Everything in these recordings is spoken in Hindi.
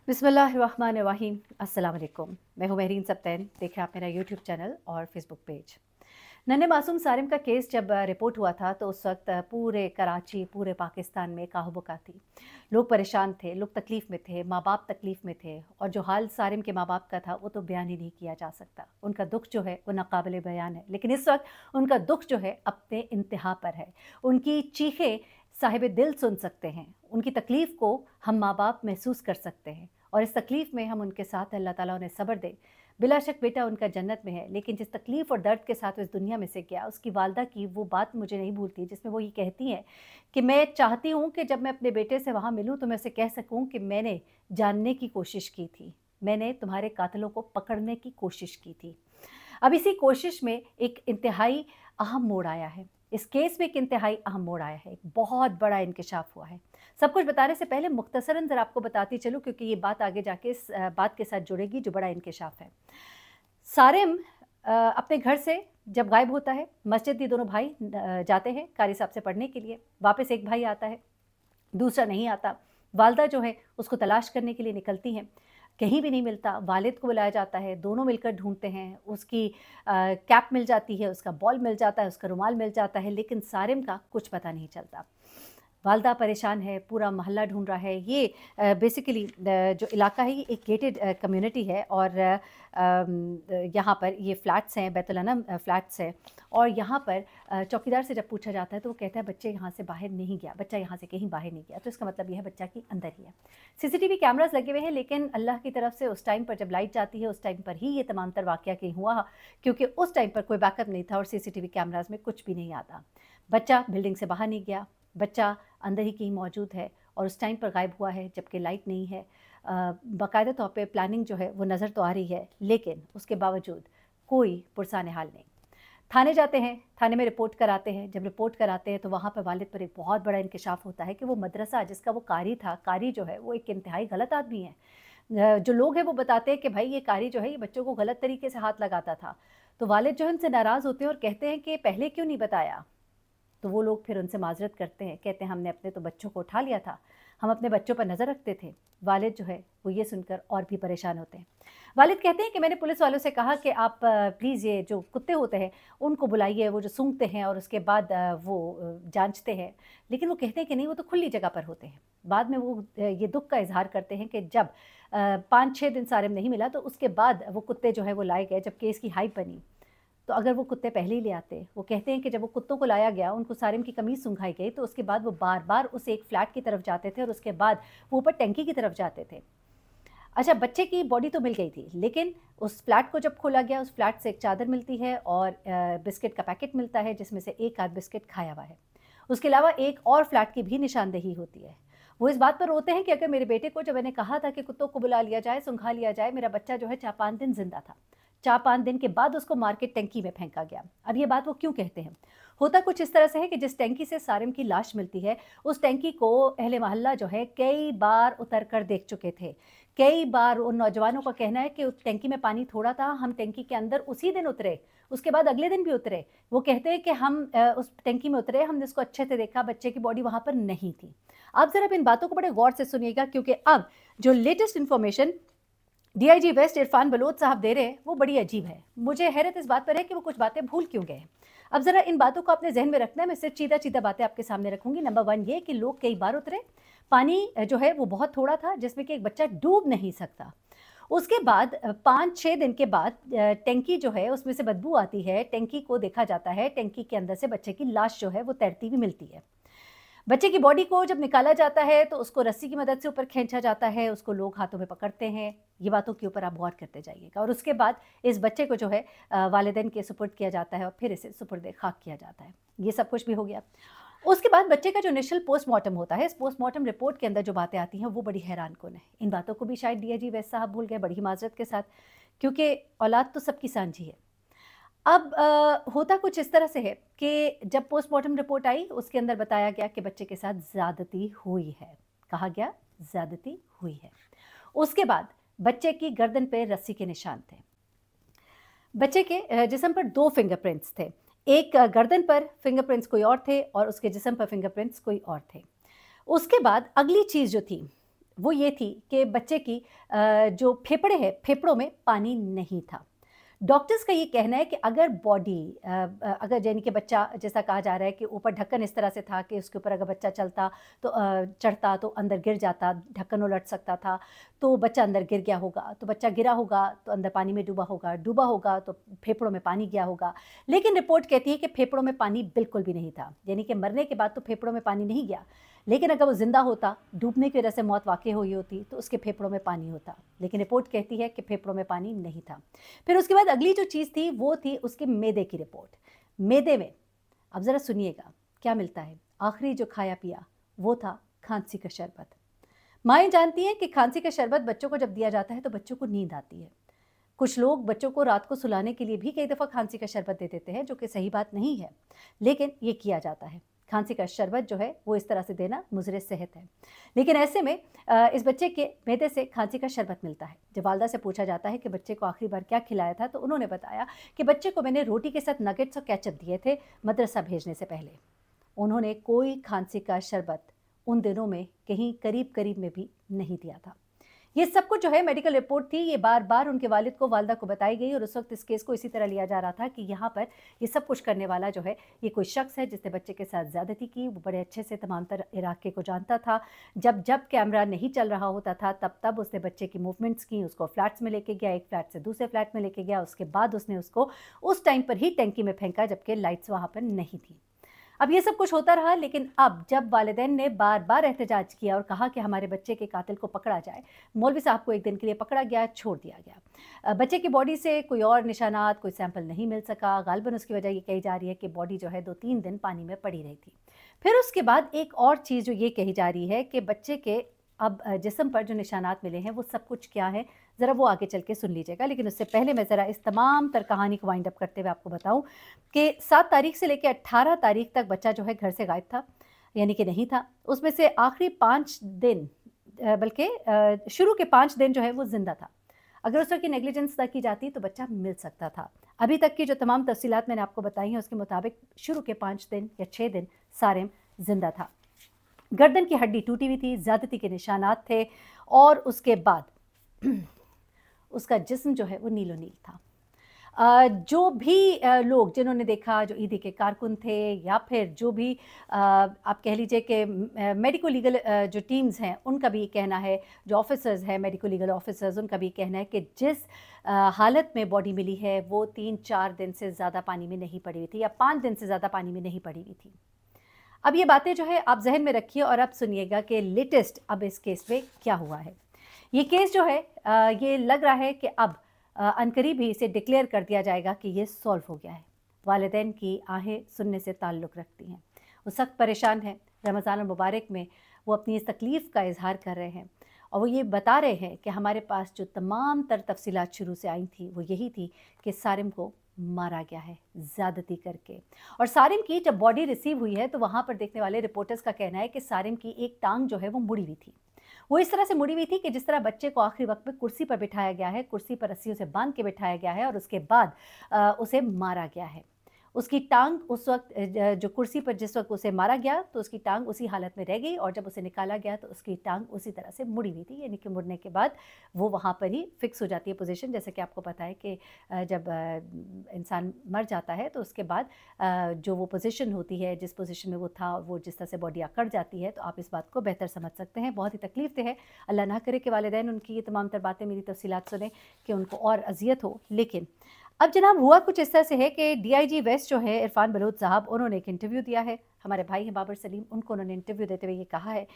बिस्मिल्लाहिर्रहमानिर्रहीम। अस्सलाम वालेकुम। मैं हूँ महरीन सबतैन। देखें आप मेरा यूट्यूब चैनल और फेसबुक पेज। नन्हे मासूम सारिम का केस जब रिपोर्ट हुआ था तो उस वक्त पूरे कराची, पूरे पाकिस्तान में काहबका थी। लोग परेशान थे, लोग तकलीफ़ में थे, माँ बाप तकलीफ़ में थे और जो हाल सारिम के माँ बाप का था वो तो बयान ही नहीं किया जा सकता। उनका दुख जो है वो नाकाबिले बयान है, लेकिन इस वक्त उनका दुख जो है अपने इंतहा पर है। उनकी चीखें साहिब दिल सुन सकते हैं, उनकी तकलीफ़ को हम माँ बाप महसूस कर सकते हैं और इस तकलीफ़ में हम उनके साथ हैं। अल्लाह ताला उन्हें सब्र दे। बिला शक बेटा उनका जन्नत में है, लेकिन जिस तकलीफ़ और दर्द के साथ वो इस दुनिया में से गया, उसकी वालिदा की वो बात मुझे नहीं भूलती जिसमें वो ये कहती हैं कि मैं चाहती हूँ कि जब मैं अपने बेटे से वहाँ मिलूँ तो मैं उसे कह सकूँ कि मैंने जानने की कोशिश की थी, मैंने तुम्हारे कातिलों को पकड़ने की कोशिश की थी। अब इसी कोशिश में एक इंतहाई अहम मोड़ आया है। इस केस में एक इंतहाई अहम मोड़ आया है, एक बहुत बड़ा इंकशाफ हुआ है। सब कुछ बताने से पहले मुख्तसरन ज़रा आपको बताती चलूँ, क्योंकि ये बात आगे जाके इस बात के साथ जुड़ेगी जो बड़ा इंकशाफ है। सारिम अपने घर से जब गायब होता है, मस्जिद ये दोनों भाई जाते हैं कारी साहब से पढ़ने के लिए। वापस एक भाई आता है, दूसरा नहीं आता। वालिदा जो है उसको तलाश करने के लिए निकलती हैं, कहीं भी नहीं मिलता। वालिद को बुलाया जाता है, दोनों मिलकर ढूँढते हैं। उसकी कैप मिल जाती है, उसका बॉल मिल जाता है, उसका रुमाल मिल जाता है, लेकिन सारिम का कुछ पता नहीं चलता। वालिदा परेशान है, पूरा मोहल्ला ढूँढ रहा है। ये बेसिकली जो इलाका है ये एक गेटेड कम्युनिटी है और यहाँ पर ये फ्लैट्स हैं, बैतुल अनम फ्लैट्स हैं और यहाँ पर चौकीदार से जब पूछा जाता है तो वो कहता है बच्चे यहाँ से बाहर नहीं गया, बच्चा यहाँ से कहीं बाहर नहीं गया। तो इसका मतलब ये है बच्चा कि अंदर ही है। सीसीटीवी कैमरास लगे हुए हैं, लेकिन अल्लाह की तरफ से उस टाइम पर जब लाइट जाती है उस टाइम पर ही ये तमामतर वाक़या कहीं हुआ, क्योंकि उस टाइम पर कोई बैकअप नहीं था और सीसीटीवी कैमरास में कुछ भी नहीं आता। बच्चा बिल्डिंग से बाहर नहीं गया, बच्चा अंदर ही कहीं मौजूद है और उस टाइम पर गायब हुआ है जबकि लाइट नहीं है। बाकायदा तौर पे प्लानिंग जो है वो नज़र तो आ रही है, लेकिन उसके बावजूद कोई पुरसाने हाल नहीं। थाने जाते हैं, थाने में रिपोर्ट कराते हैं। जब रिपोर्ट कराते हैं तो वहाँ पर वालिद पर एक बहुत बड़ा इंकशाफ होता है कि वो मदरसा जिसका वो कारी था, कारी जो है वो एक इंतहाई गलत आदमी है। जो लोग हैं वो बताते हैं कि भाई ये कारी जो है ये बच्चों को गलत तरीके से हाथ लगाता था। तो वालिद जो है उनसे नाराज़ होते हैं और कहते हैं कि पहले क्यों नहीं बताया? तो वो लोग फिर उनसे माजरत करते हैं, कहते हैं हमने अपने तो बच्चों को उठा लिया था, हम अपने बच्चों पर नज़र रखते थे। वालिद जो है वो ये सुनकर और भी परेशान होते हैं। वालिद कहते हैं कि मैंने पुलिस वालों से कहा कि आप प्लीज़ ये जो कुत्ते होते हैं उनको बुलाइए, वो जो सूंघते हैं और उसके बाद वो जांचते हैं। लेकिन वो कहते हैं कि नहीं, वो तो खुली जगह पर होते हैं। बाद में वो ये दुख का इजहार करते हैं कि जब 5-6 दिन सारिम नहीं मिला तो उसके बाद वो कुत्ते जो है वो लाए गए जब केस की हाइप बनी। तो अगर वो कुत्ते पहले ही ले आते, वो कहते हैं कि जब वो कुत्तों को लाया गया, उनको सारिम की कमीज़ सूंघाई गई, तो उसके बाद वो बार-बार उस एक फ्लैट की तरफ जाते थे और उसके बाद वो ऊपर टंकी की तरफ जाते थे। अच्छा, बच्चे की बॉडी तो मिल गई थी, लेकिन उस फ्लैट को जब खोला गया, उस फ्लैट से एक चादर मिलती है और बिस्किट का पैकेट मिलता है, जिसमें से एक आध बिस्किट खाया हुआ है। उसके अलावा एक और फ्लैट की भी निशानदेही होती है। वो इस बात पर रोते हैं कि अगर मेरे बेटे को, जब मैंने कहा था कि कुत्तों को बुला लिया जाए, सूंघा लिया जाए, मेरा बच्चा जो है 4-5 दिन ज़िंदा था। 4-5 दिन के बाद उसको मार के टंकी में फेंका गया। अब ये बात वो क्यों कहते हैं? होता कुछ इस तरह से है कि जिस टंकी से सारिम की लाश मिलती है, उस टंकी को अहले मोहल्ला जो है कई बार उतर कर देख चुके थे। कई बार उन नौजवानों का कहना है कि उस टंकी में पानी थोड़ा था, हम टंकी के अंदर उसी दिन उतरे, उसके बाद अगले दिन भी उतरे। वो कहते हैं कि हम उस टंकी में उतरे, हमने उसको अच्छे से देखा, बच्चे की बॉडी वहाँ पर नहीं थी। आप ज़रा इन बातों को बड़े गौर से सुनिएगा, क्योंकि अब जो latest information DIG west Irfan Baloch साहब दे रहे हैं वो बड़ी अजीब है। मुझे हैरत इस बात पर है कि वो कुछ बातें भूल क्यों गए। अब ज़रा इन बातों को अपने जहन में रखना है। मैं सिर्फ सीधा बातें आपके सामने रखूंगी। नंबर 1 ये कि लोग कई बार उतरे, पानी जो है वो बहुत थोड़ा था जिसमें कि एक बच्चा डूब नहीं सकता। उसके बाद 5-6 दिन के बाद टंकी जो है उसमें से बदबू आती है, टंकी को देखा जाता है, टंकी के अंदर से बच्चे की लाश जो है वो तैरती हुई मिलती है। बच्चे की बॉडी को जब निकाला जाता है तो उसको रस्सी की मदद से ऊपर खींचा जाता है, उसको लोग हाथों में पकड़ते हैं। ये बातों के ऊपर आप गौर करते जाइएगा। और उसके बाद इस बच्चे को जो है वालिदैन के सुपुर्द किया जाता है और फिर इसे सुपुर्द खाक किया जाता है। ये सब कुछ भी हो गया। उसके बाद बच्चे का जो इनिशियल पोस्टमार्टम होता है, इस पोस्टमार्टम रिपोर्ट के अंदर जो बातें आती हैं वो बड़ी हैरानकुन है। इन बातों को भी शायद डीआईजी वैस साहब भूल गए, बड़ी माजरत के साथ, क्योंकि औलाद तो सबकी सांझी है। अब होता कुछ इस तरह से है कि जब पोस्टमार्टम रिपोर्ट आई उसके अंदर बताया गया कि बच्चे के साथ ज़्यादती हुई है। कहा गया ज़्यादती हुई है। उसके बाद बच्चे की गर्दन पे रस्सी के निशान थे। बच्चे के जिस्म पर 2 फिंगरप्रिंट्स थे। एक गर्दन पर फिंगरप्रिंट्स कोई और थे और उसके जिस्म पर फिंगरप्रिंट्स कोई और थे। उसके बाद अगली चीज़ जो थी वो ये थी कि बच्चे की जो फेफड़े हैं, फेफड़ों में पानी नहीं था। डॉक्टर्स का ये कहना है कि अगर बॉडी अगर यानी कि बच्चा, जैसा कहा जा रहा है कि ऊपर ढक्कन इस तरह से था कि उसके ऊपर अगर बच्चा चलता तो चढ़ता तो अंदर गिर जाता, ढक्कन उलट सकता था, तो बच्चा अंदर गिर गया होगा, तो बच्चा गिरा होगा तो अंदर पानी में डूबा होगा तो फेफड़ों में पानी गया होगा। लेकिन रिपोर्ट कहती है कि फेफड़ों में पानी बिल्कुल भी नहीं था, यानी कि मरने के बाद तो फेफड़ों में पानी नहीं गया, लेकिन अगर वो जिंदा होता, डूबने की वजह से मौत वाक़ई हुई होती, तो उसके फेफड़ों में पानी होता। लेकिन रिपोर्ट कहती है कि फेफड़ों में पानी नहीं था। फिर उसके बाद अगली जो चीज़ थी वो थी उसके मैदे की रिपोर्ट। मैदे में, अब ज़रा सुनिएगा क्या मिलता है। आखिरी जो खाया पिया वो था खांसी का शरबत। माएँ जानती हैं कि खांसी का शरबत बच्चों को जब दिया जाता है तो बच्चों को नींद आती है। कुछ लोग बच्चों को रात को सुलाने के लिए भी कई दफ़ा खांसी का शरबत दे देते हैं, जो कि सही बात नहीं है, लेकिन ये किया जाता है। खांसी का शरबत जो है वो इस तरह से देना मुज़र सेहत है। लेकिन ऐसे में इस बच्चे के मैदे से खांसी का शरबत मिलता है। जब वालदा से पूछा जाता है कि बच्चे को आखिरी बार क्या खिलाया था, तो उन्होंने बताया कि बच्चे को मैंने रोटी के साथ नगेट्स और केचप दिए थे मदरसा भेजने से पहले। उन्होंने कोई खांसी का शरबत उन दिनों में कहीं करीब में भी नहीं दिया था। ये सब कुछ जो है मेडिकल रिपोर्ट थी, ये बार-बार उनके वालिद को, वालिदा को बताई गई और उस वक्त इस केस को इसी तरह लिया जा रहा था कि यहाँ पर ये सब कुछ करने वाला जो है ये कोई शख्स है जिसने बच्चे के साथ ज़्यादती की। वो बड़े अच्छे से तमाम तर इलाके को जानता था। जब कैमरा नहीं चल रहा होता था तब उसने बच्चे की मूवमेंट्स की, उसको फ्लैट्स में लेके गया, एक फ्लैट से दूसरे फ्लैट में लेके गया, उसके बाद उसने उसको उस टाइम पर ही टैंकी में फेंका जबकि लाइट्स वहाँ पर नहीं थी। अब ये सब कुछ होता रहा, लेकिन अब जब वालिदैन ने बार-बार एहतजाज किया और कहा कि हमारे बच्चे के कातिल को पकड़ा जाए, मौलवी साहब को एक दिन के लिए पकड़ा गया, छोड़ दिया गया। बच्चे की बॉडी से कोई और निशानात, कोई सैंपल नहीं मिल सका। गालिबन उसकी वजह ये कही जा रही है कि बॉडी जो है 2-3 दिन पानी में पड़ी रही थी। फिर उसके बाद एक और चीज़ जो ये कही जा रही है कि बच्चे के अब जिस्म पर जो निशानात मिले हैं वो सब कुछ क्या है, ज़रा वो आगे चल के सुन लीजिएगा। लेकिन उससे पहले मैं ज़रा इस तमाम तर कहानी को वाइंड अप करते हुए आपको बताऊं कि 7 तारीख से लेकर 18 तारीख तक बच्चा जो है घर से गायब था, यानी कि नहीं था। उसमें से आखिरी 5 दिन बल्कि शुरू के 5 दिन जो है वो ज़िंदा था। अगर उस की नेग्लिजेंस ना की जाती तो बच्चा मिल सकता था। अभी तक की जो तमाम तफसीलात मैंने आपको बताई हैं उसके मुताबिक शुरू के 5 दिन या 6 दिन सारिम ज़िंदा था। गर्दन की हड्डी टूटी हुई थी, ज़्यादती के निशानात थे और उसके बाद उसका जिस्म जो है वो नीलो नील था। जो भी लोग जिन्होंने देखा, जो ईदी के कारकुन थे या फिर जो भी आप कह लीजिए कि मेडिको लीगल जो टीम्स हैं उनका भी कहना है, जो ऑफिसर्स हैं मेडिको लीगल ऑफिसर्स, उनका भी कहना है कि जिस हालत में बॉडी मिली है वो 3-4 दिन से ज़्यादा पानी में नहीं पड़ी हुई थी या 5 दिन से ज़्यादा पानी में नहीं पड़ी हुई थी। अब ये बातें जो है आप जहन में रखिए और अब सुनिएगा कि लेटेस्ट अब इस केस में क्या हुआ है। ये केस जो है ये लग रहा है कि अब अनकरीब ही इसे डिक्लेयर कर दिया जाएगा कि ये सॉल्व हो गया है। वालिदैन की आहें सुनने से ताल्लुक़ रखती हैं। वो सख्त परेशान हैं। रमज़ान मुबारक में वो अपनी इस तकलीफ़ का इज़हार कर रहे हैं और वो ये बता रहे हैं कि हमारे पास जो तमाम तर तफसीलात शुरू से आई थी वो यही थी कि सारिम को मारा गया है ज़्यादती करके। और सारिम की जब बॉडी रिसीव हुई है तो वहाँ पर देखने वाले रिपोर्टर्स का कहना है कि सारिम की एक टांग जो है वो मुड़ी हुई थी। वो इस तरह से मुड़ी हुई थी कि जिस तरह बच्चे को आखिरी वक्त में कुर्सी पर बिठाया गया है, कुर्सी पर रस्सियों से बांध के बिठाया गया है और उसके बाद उसे मारा गया है। उसकी टांग उस वक्त जो कुर्सी पर जिस वक्त उसे मारा गया तो उसकी टांग उसी हालत में रह गई और जब उसे निकाला गया तो उसकी टांग उसी तरह से मुड़ी हुई थी, यानी कि मुड़ने के बाद वो वहाँ पर ही फिक्स हो जाती है पोजीशन। जैसे कि आपको पता है कि जब इंसान मर जाता है तो उसके बाद जो वो पोजीशन होती है, जिस पोजीशन में वो था, वो जिस तरह से बॉडी अकड़ जाती है, तो आप इस बात को बेहतर समझ सकते हैं। बहुत ही तकलीफ है। अल्लाह ना करे कि वालिदैन उनकी ये तमाम तर बातें, मेरी तफसीलात सुने कि उनको और अजियत हो। लेकिन अब जनाब हुआ कुछ इस तरह से है कि डीआईजी वेस्ट जो है इरफान बलोच साहब, उन्होंने एक इंटरव्यू दिया है। हमारे भाई हैं बाबर सलीम, उनको उन्होंने इंटरव्यू देते हुए ये कहा है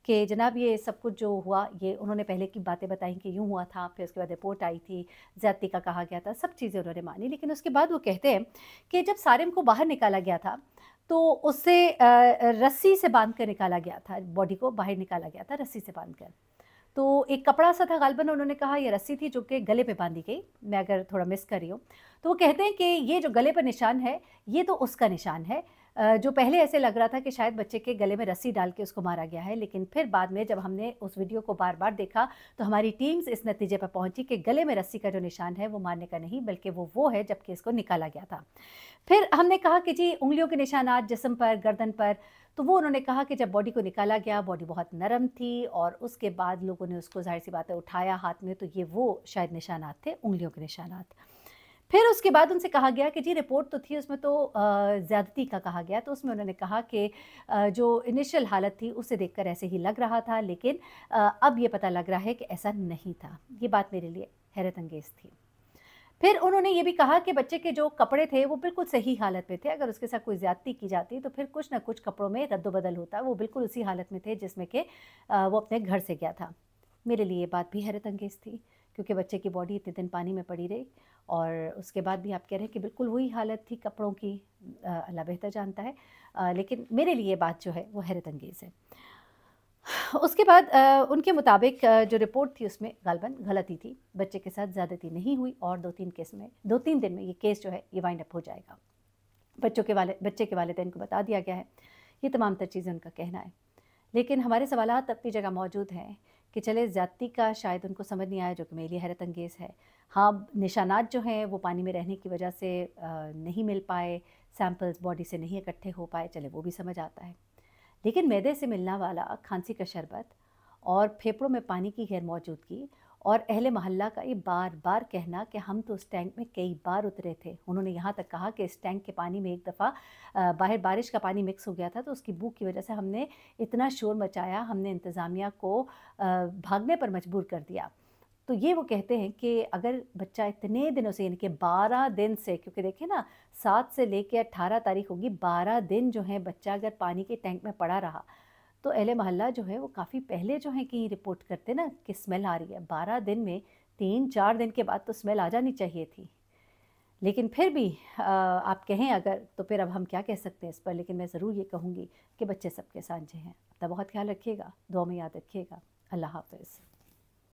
कि जनाब ये सब कुछ जो हुआ, ये उन्होंने पहले की बातें बताई कि यूँ हुआ था, फिर उसके बाद रिपोर्ट आई थी, ज़्यादती का कहा गया था, सब चीज़ें उन्होंने मानी। लेकिन उसके बाद वो कहते हैं कि जब सारिम को बाहर निकाला गया था तो उससे रस्सी से बांध कर निकाला गया था, बॉडी को बाहर निकाला गया था रस्सी से बांध कर। तो एक कपड़ा सा था गालिबन, उन्होंने कहा ये रस्सी थी जो कि गले पे बांधी गई, मैं अगर थोड़ा मिस कर रही हूँ। तो वो कहते हैं कि ये जो गले पर निशान है ये तो उसका निशान है जो पहले ऐसे लग रहा था कि शायद बच्चे के गले में रस्सी डाल के उसको मारा गया है, लेकिन फिर बाद में जब हमने उस वीडियो को बार बार देखा तो हमारी टीम्स इस नतीजे पर पहुंची कि गले में रस्सी का जो निशान है वो मारने का नहीं, बल्कि वो है जबकि इसको निकाला गया था। फिर हमने कहा कि जी उंगलियों के निशानात जिस्म पर, गर्दन पर, तो वो उन्होंने कहा कि जब बॉडी को निकाला गया, बॉडी बहुत नरम थी और उसके बाद लोगों ने उसको ज़ाहिर-सी बात है उठाया हाथ में, तो ये वो शायद निशानात थे, उँगलियों के निशानात। फिर उसके बाद उनसे कहा गया कि जी रिपोर्ट तो थी उसमें तो ज़्यादती का कहा गया, तो उसमें उन्होंने कहा कि जो इनिशियल हालत थी उसे देखकर ऐसे ही लग रहा था, लेकिन अब ये पता लग रहा है कि ऐसा नहीं था। ये बात मेरे लिए हैरत अंगेज़ थी। फिर उन्होंने ये भी कहा कि बच्चे के जो कपड़े थे वो बिल्कुल सही हालत में थे, अगर उसके साथ कोई ज़्यादती की जाती तो फिर कुछ ना कुछ कपड़ों में रद्दो-बदल होता, वो बिल्कुल उसी हालत में थे जिसमें कि वो अपने घर से गया था। मेरे लिए ये बात भी हैरत अंगेज़ थी, क्योंकि बच्चे की बॉडी इतने दिन पानी में पड़ी रही और उसके बाद भी आप कह रहे हैं कि बिल्कुल वही हालत थी कपड़ों की। अल्लाह बेहतर जानता है, लेकिन मेरे लिए ये बात जो है वो हैरत अंगेज़ है। उसके बाद उनके मुताबिक जो रिपोर्ट थी उसमें गालबन गलती थी, बच्चे के साथ ज़्यादती नहीं हुई और 2-3 दिन में ये केस जो है ये वाइंड अप हो जाएगा। बच्चे के वालिदैन को बता दिया गया है। ये तमाम तर चीज़ें उनका कहना है। लेकिन हमारे सवालात अपनी जगह मौजूद हैं कि चले ज़्यादती का शायद उनको समझ नहीं आया, जो कि मेरे लिए हैरत अंगेज़ है। हाँ, निशानात जो हैं वो पानी में रहने की वजह से नहीं मिल पाए, सैंपल्स बॉडी से नहीं इकट्ठे हो पाए, चले वो भी समझ आता है। लेकिन मैदे से मिलना वाला खांसी का शरबत और फेफड़ों में पानी की गैर मौजूदगी और अहले मोहल्ला का ये बार बार कहना कि हम तो उस टैंक में कई बार उतरे थे। उन्होंने यहाँ तक कहा कि इस टैंक के पानी में एक दफ़ा बाहर बारिश का पानी मिक्स हो गया था, तो उसकी बू की वजह से हमने इतना शोर मचाया, हमने इंतज़ामिया को भागने पर मजबूर कर दिया। तो ये वो कहते हैं कि अगर बच्चा इतने दिनों से, यानी कि 12 दिन से, क्योंकि देखिए ना 7 से लेके 18 तारीख होगी, 12 दिन जो है बच्चा अगर पानी के टैंक में पड़ा रहा, तो अहले मोहल्ला जो है वो काफ़ी पहले जो है कि रिपोर्ट करते ना कि स्मेल आ रही है। 12 दिन में 3-4 दिन के बाद तो स्मेल आ जानी चाहिए थी। लेकिन फिर भी आप कहें अगर, तो फिर अब हम क्या कह सकते हैं इस पर, लेकिन मैं ज़रूर ये कहूँगी कि बच्चे सबके साझे हैं। अपना बहुत ख्याल रखिएगा, दुआ में याद रखिएगा। अल्लाह हाफ़िज़।